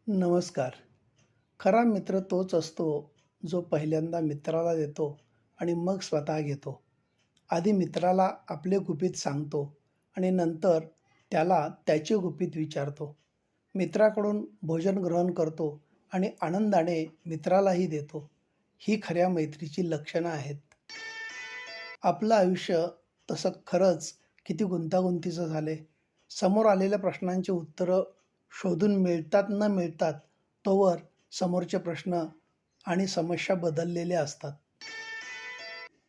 नमस्कार. खरा मित्र तोच असतो जो पहिल्यांदा मित्राला देतो आणि मग स्वतः घेतो. आधी मित्राला आपले गुपित सांगतो आणि नंतर त्याला त्याचे गुपित विचारतो. मित्राकडून भोजन ग्रहण करतो आणि आनंदाने मित्रालाही देतो. ही खऱ्या मैत्रीची लक्षणं आहेत. आपलं आयुष्य तसं खरंच किती गुंतागुंतीचं झालंय. समोर आलेल्या प्रश्नांची उत्तरं शोधून मिळतात न मिळतात तोवर समोरचे प्रश्न आणि समस्या बदललेल्या असतात.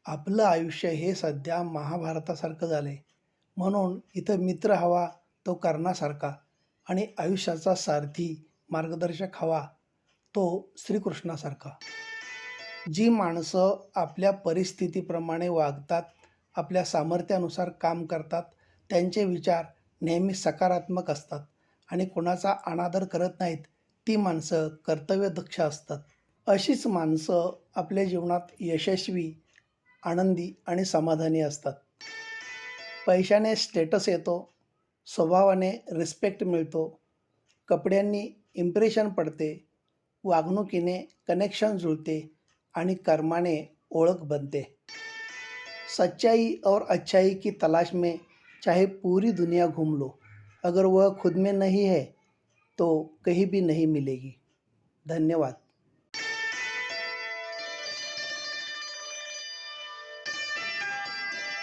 आपलं आयुष्य हे सध्या महाभारतासारखं झालंय. म्हणून इथं मित्र हवा तो कर्णासारखा आणि आयुष्याचा सारथी, मार्गदर्शक हवा तो श्रीकृष्णासारखा. जी माणसं आपल्या परिस्थितीप्रमाणे वागतात, आपल्या सामर्थ्यानुसार काम करतात, त्यांचे विचार नेहमी सकारात्मक असतात आणि कोणाचा अनादर करत नाहीत, ती माणसं कर्तव्यदक्ष असतात. अशीच माणसं आपल्या जीवनात यशस्वी, आनंदी आणि समाधानी असतात. पैशाने स्टेटस येतो, स्वभावाने रिस्पेक्ट मिळतो, कपड्यांनी इम्प्रेशन पडते, वागणुकीने कनेक्शन जुळते आणि कर्माने ओळख बनते. सच्चाई और अच्छाई की तलाश में चाहे पूरी दुनिया घूम लो, अगर वह खुद में नहीं है तो कहीं भी नहीं मिलेगी. धन्यवाद.